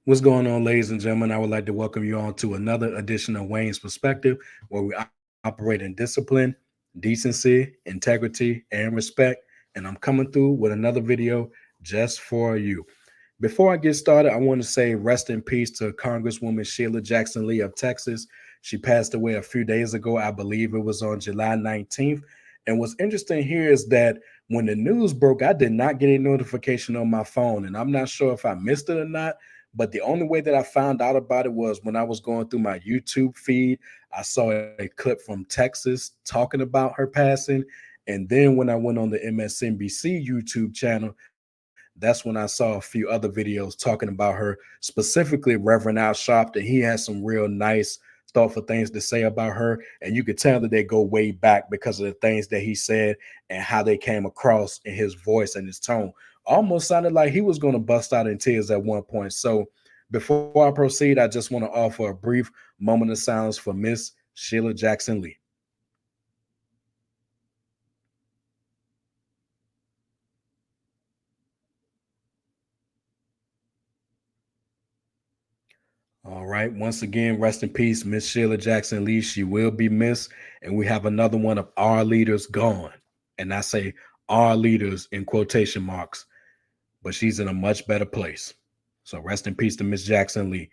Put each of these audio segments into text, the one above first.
What's going on, ladies and gentlemen? I would like to welcome you on to another edition of Wayne's Perspective, where we operate in discipline, decency, integrity, and respect. And I'm coming through with another video just for you. Before I get started, I want to say rest in peace to Congresswoman Sheila Jackson Lee of Texas. She passed away a few days ago. I believe it was on July 19th. And what's interesting here is that when the news broke, I did not get a notification on my phone. And I'm not sure if I missed it or not. But the only way that I found out about it was when I was going through my YouTube feed. I saw a clip from Texas talking about her passing. And then when I went on the MSNBC YouTube channel, that's when I saw a few other videos talking about her, specifically Reverend Al Sharpton. He has some real nice, thoughtful things to say about her. And you could tell that they go way back because of the things that he said and how they came across in his voice and his tone. Almost sounded like he was going to bust out in tears at one point. So before I proceed, I just want to offer a brief moment of silence for Miss Sheila Jackson Lee. All right. Once again, rest in peace, Miss Sheila Jackson Lee. She will be missed. And we have another one of our leaders gone. And I say our leaders in quotation marks, but she's in a much better place. So rest in peace to Miss Jackson Lee.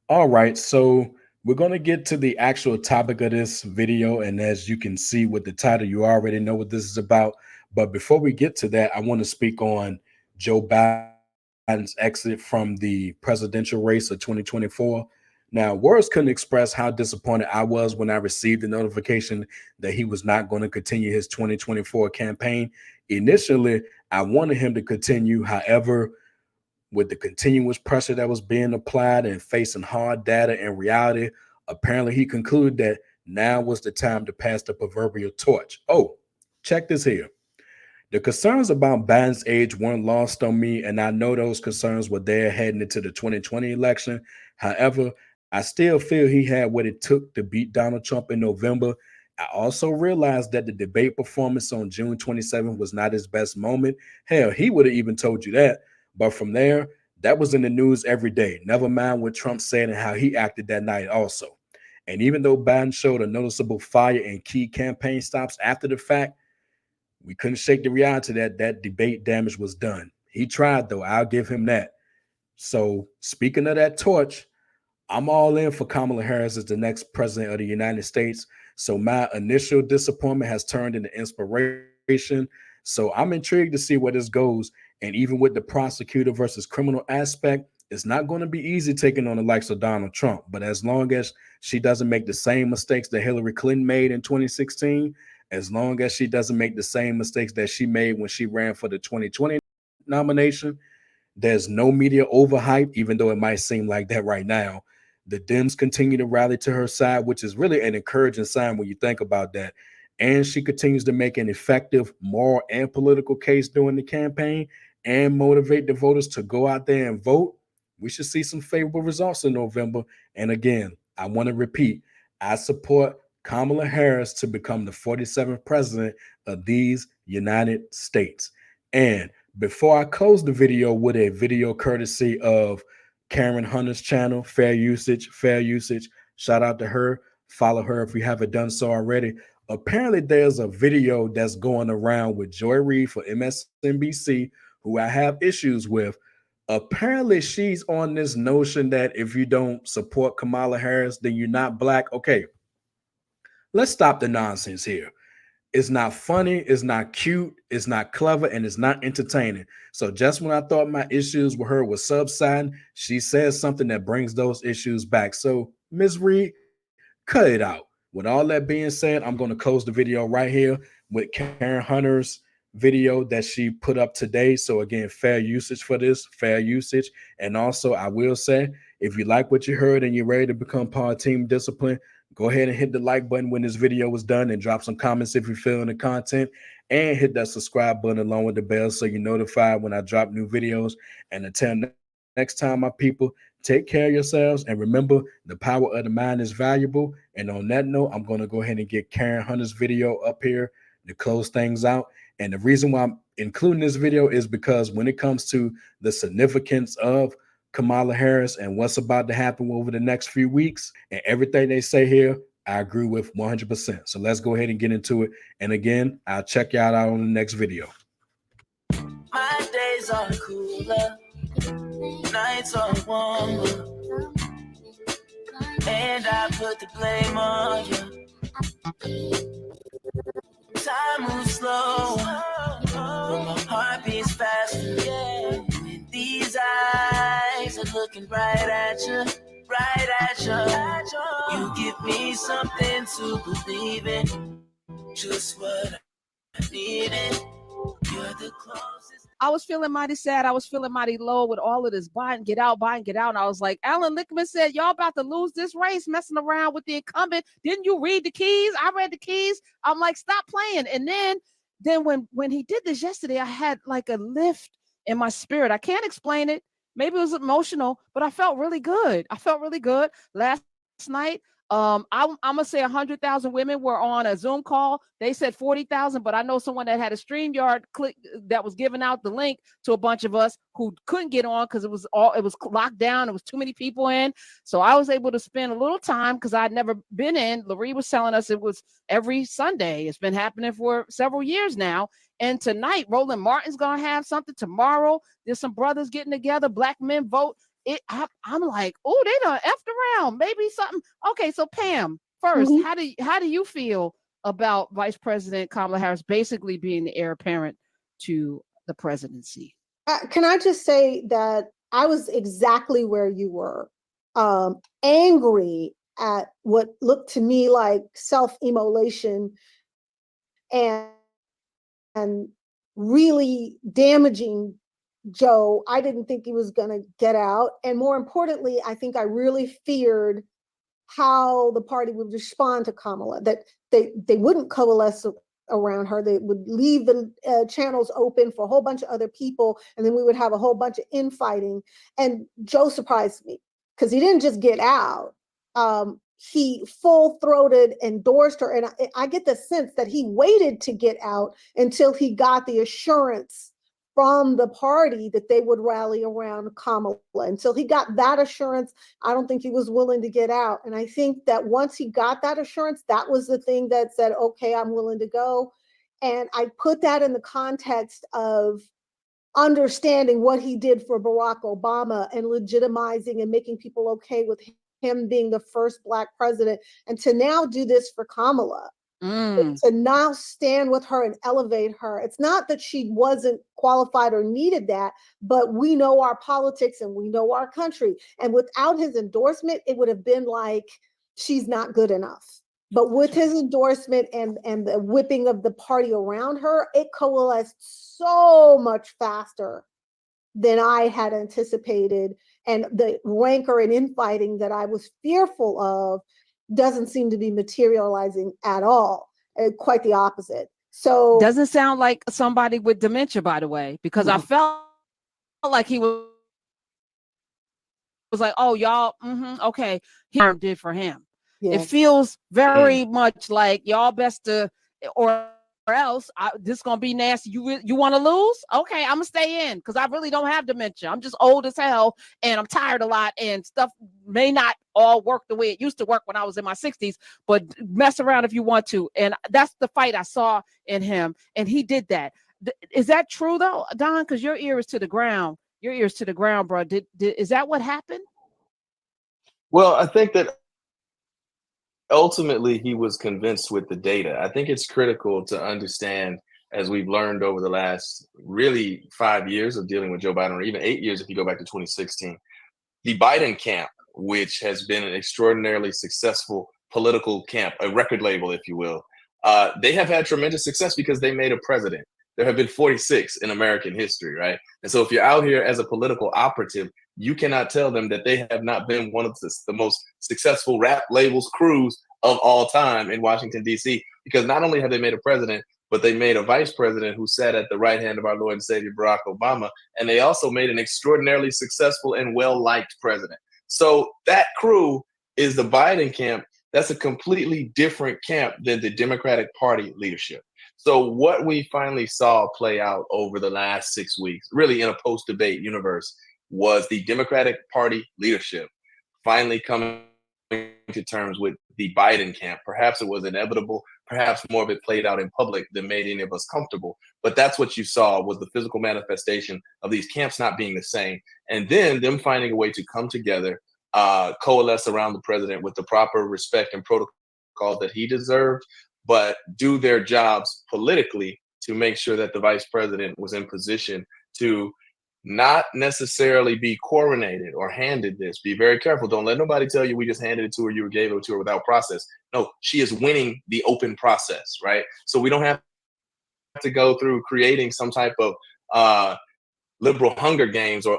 All right. So we're going to get to the actual topic of this video. And as you can see with the title, you already know what this is about. But before we get to that, I want to speak on Joe Biden's exit from the presidential race of 2024. Now, words couldn't express how disappointed I was when I received the notification that he was not going to continue his 2024 campaign. Initially, I wanted him to continue. However, with the continuous pressure that was being applied and facing hard data and reality, apparently he concluded that now was the time to pass the proverbial torch. Oh, check this here. The concerns about Biden's age weren't lost on me, and I know those concerns were there heading into the 2020 election. However, I still feel he had what it took to beat Donald Trump in November. I also realized that the debate performance on June 27th was not his best moment. Hell, he would have even told you that. But from there, that was in the news every day. Never mind what Trump said and how he acted that night, also. And even though Biden showed a noticeable fire in key campaign stops after the fact, we couldn't shake the reality that that debate damage was done. He tried, though. I'll give him that. So, speaking of that torch, I'm all in for Kamala Harris as the next president of the United States. So, my initial disappointment has turned into inspiration. So, I'm intrigued to see where this goes. And even with the prosecutor versus criminal aspect, it's not going to be easy taking on the likes of Donald Trump. But as long as she doesn't make the same mistakes that Hillary Clinton made in 2016, as long as she doesn't make the same mistakes that she made when she ran for the 2020 nomination, there's no media overhype, even though it might seem like that right now. The Dems continue to rally to her side, which is really an encouraging sign when you think about that. And she continues to make an effective moral and political case during the campaign and motivate the voters to go out there and vote. We should see some favorable results in November. And again, I want to repeat, I support Kamala Harris to become the 47th president of these United States. And before I close the video with a video courtesy of Karen Hunter's channel, Fair Usage. Shout out to her. Follow her if you haven't done so already. Apparently, there's a video that's going around with Joy Reid for MSNBC, who I have issues with. Apparently, she's on this notion that if you don't support Kamala Harris, then you're not black. Okay, let's stop the nonsense here. It's not funny, it's not cute, it's not clever, and it's not entertaining. So just when I thought my issues with her was subsiding, she says something that brings those issues back. So, Ms. Reed, cut it out. With all that being said, I'm going to close the video right here with Karen Hunter's video that she put up today. So again, fair usage for this, fair usage. And also, I will say, if you like what you heard and you're ready to become part of Team Discipline, go ahead and hit the like button when this video was done and drop some comments if you're feeling the content, and hit that subscribe button along with the bell so you're notified when I drop new videos. And until next time, my people, take care of yourselves and remember the power of the mind is valuable. And on that note, I'm going to go ahead and get Karen Hunter's video up here to close things out. And the reason why I'm including this video is because when it comes to the significance of Kamala Harris and what's about to happen over the next few weeks and everything they say here, I agree with 100%. So let's go ahead and get into it. And again, I'll check y'all out on the next video. My days are cooler, nights are warmer, and I put the blame on you. Time moves slow, but my heart beats faster. Yeah. These eyes are looking right at you, right at you. You give me something to believe in, just what I needed. You're the closest. I was feeling mighty sad. I was feeling mighty low with all of this Biden get out, Biden get out. And I was like, Alan Lichtman said, y'all about to lose this race messing around with the incumbent. Didn't you read the keys? I read the keys. I'm like, stop playing. And then when he did this yesterday, I had like a lift in my spirit. I can't explain it. Maybe it was emotional, but I felt really good. I felt really good last night. I'm gonna say 100,000 women were on a Zoom call. They said 40,000, but I know someone that had a StreamYard click that was giving out the link to a bunch of us who couldn't get on because it was locked down. It was too many people in. So I was able to spend a little time because I'd never been in. Larry was telling us it was every Sunday. It's been happening for several years now. And tonight, Roland Martin's gonna have something. Tomorrow, there's some brothers getting together. Black Men Vote. I'm like, oh, they done effed around. Maybe something. Okay, so Pam, first, how do you feel about Vice President Kamala Harris basically being the heir apparent to the presidency? Can I just say that I was exactly where you were, angry at what looked to me like self-immolation and really damaging Joe. I didn't think he was going to get out. And more importantly, I think I really feared how the party would respond to Kamala, that they wouldn't coalesce around her. They would leave the channels open for a whole bunch of other people, and then we would have a whole bunch of infighting. And Joe surprised me because he didn't just get out. He full-throated endorsed her. And I get the sense that he waited to get out until he got the assurance from the party that they would rally around Kamala. Until he got that assurance, I don't think he was willing to get out. And I think that once he got that assurance, that was the thing that said, okay, I'm willing to go. And I put that in the context of understanding what he did for Barack Obama and legitimizing and making people okay with him being the first Black president, and to now do this for Kamala. To now stand with her and elevate her. It's not that she wasn't qualified or needed that, but we know our politics and we know our country. And without his endorsement, it would have been like, she's not good enough. But with his endorsement and the whipping of the party around her, it coalesced so much faster than I had anticipated. And the rancor and infighting that I was fearful of doesn't seem to be materializing at all. Quite the opposite. So doesn't sound like somebody with dementia, by the way, because I felt like he was like, oh, y'all, okay, he did for him. It feels very much like y'all best to, or else this is gonna be nasty. You want to lose? Okay, I'm gonna stay in because I really don't have dementia. I'm just old as hell and I'm tired a lot, and stuff may not all work the way it used to work when I was in my 60s, but mess around if you want to. And that's the fight I saw in him, and he did that. Is that true though, Don? Because your ear is to the ground. Your ears to the ground, bro. Is that what happened? Well, I think that ultimately he was convinced with the data. I think it's critical to understand, as we've learned over the last really 5 years of dealing with Joe Biden, or even 8 years if you go back to 2016, the Biden camp, which has been an extraordinarily successful political camp, a record label, if you will, they have had tremendous success because they made a president. There have been 46 in American history, right? And so if you're out here as a political operative, you cannot tell them that they have not been one of the most successful rap labels crews of all time in Washington, D.C., because not only have they made a president, but they made a vice president who sat at the right hand of our Lord and Savior, Barack Obama. And they also made an extraordinarily successful and well-liked president. So that crew is the Biden camp. That's a completely different camp than the Democratic Party leadership. So what we finally saw play out over the last 6 weeks, really in a post-debate universe, was the Democratic Party leadership finally coming to terms with the Biden camp. Perhaps it was inevitable. Perhaps more of it played out in public than made any of us comfortable. But that's what you saw was the physical manifestation of these camps not being the same. And then them finding a way to come together, coalesce around the president with the proper respect and protocol that he deserved, but do their jobs politically to make sure that the vice president was in position to not necessarily be coronated or handed this. Be very careful. Don't let nobody tell you we just handed it to her, you gave it to her without process. No, she is winning the open process, right? So we don't have to go through creating some type of liberal Hunger Games or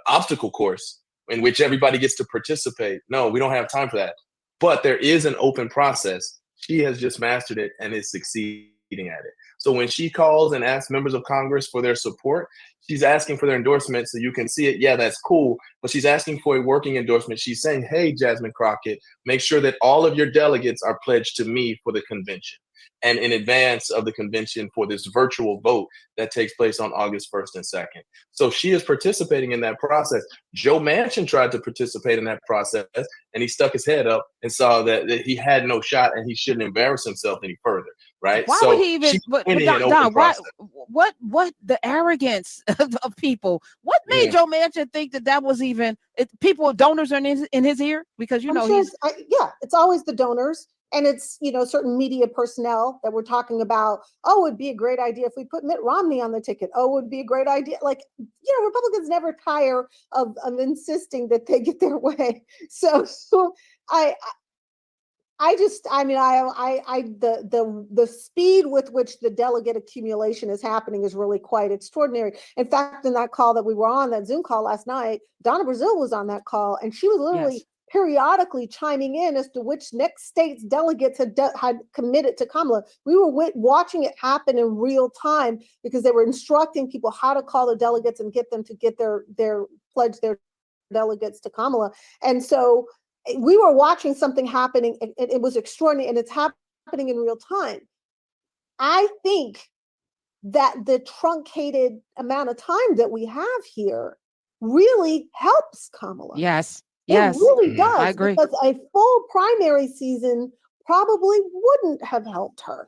obstacle course in which everybody gets to participate. No, we don't have time for that. But there is an open process. She has just mastered it and is succeeding at it. So when she calls and asks members of Congress for their support, she's asking for their endorsement so you can see it. Yeah, that's cool. But she's asking for a working endorsement. She's saying, hey, Jasmine Crockett, make sure that all of your delegates are pledged to me for the convention and in advance of the convention for this virtual vote that takes place on August 1st and 2nd. So she is participating in that process. Joe Manchin tried to participate in that process, and he stuck his head up and saw that he had no shot and he shouldn't embarrass himself any further, right? Why so would he even? But Don, what the arrogance of people? What made Joe Manchin think that was even donors are in his ear? Because it's always the donors. And it's, certain media personnel that we're talking about, oh, it'd be a great idea if we put Mitt Romney on the ticket. Oh, it would be a great idea. Like, Republicans never tire of insisting that they get their way. So the speed with which the delegate accumulation is happening is really quite extraordinary. In fact, in that call that we were on, that Zoom call last night, Donna Brazile was on that call, and she was literally periodically chiming in as to which next state's delegates had committed to Kamala. We were watching it happen in real time because they were instructing people how to call the delegates and get them to get their pledge their delegates to Kamala. And so we were watching something happening. It was extraordinary, and it's happening in real time. I think that the truncated amount of time that we have here really helps Kamala. Yes. It really does. I agree. Because a full primary season probably wouldn't have helped her.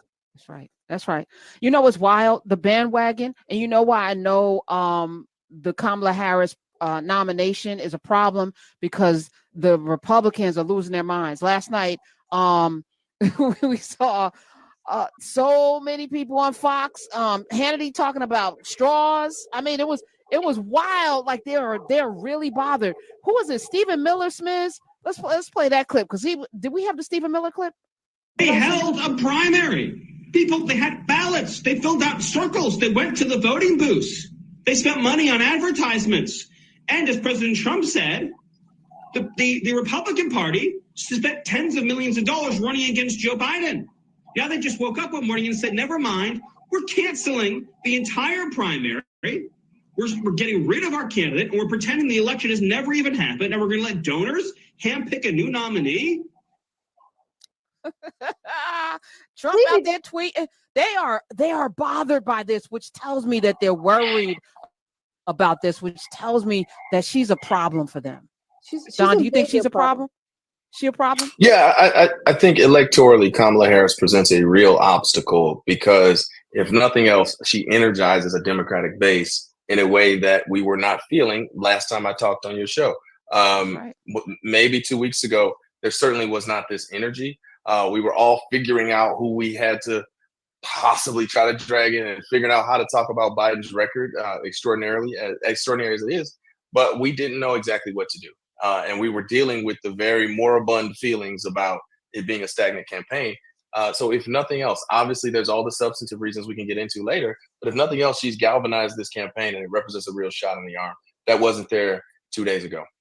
That's right. You know what's wild? The bandwagon. And you know why I know the Kamala Harris nomination is a problem, because the Republicans are losing their minds. Last night, we saw so many people on Fox, Hannity talking about straws. I mean, it was wild. Like they're really bothered. Who was it? Stephen Miller Smith. Let's play that clip, because did we have the Stephen Miller clip? They held a primary. People, they had ballots. They filled out circles. They went to the voting booths. They spent money on advertisements. And as President Trump said, the Republican Party spent tens of millions of dollars running against Joe Biden. Now they just woke up one morning and said, never mind, we're canceling the entire primary. We're getting rid of our candidate, and we're pretending the election has never even happened, and we're going to let donors handpick a new nominee. Trump out there tweeting. They are bothered by this, which tells me that they're worried about this, which tells me that she's a problem for them. Don, do you think she's a problem? She a problem? Yeah, I think electorally Kamala Harris presents a real obstacle, because if nothing else, she energizes a Democratic base in a way that we were not feeling last time I talked on your show. Maybe 2 weeks ago, there certainly was not this energy. We were all figuring out who we had to possibly try to drag in and figuring out how to talk about Biden's record, extraordinary as it is, but we didn't know exactly what to do. And we were dealing with the very moribund feelings about it being a stagnant campaign. So if nothing else, obviously there's all the substantive reasons we can get into later, but if nothing else, she's galvanized this campaign, and it represents a real shot in the arm that wasn't there 2 days ago.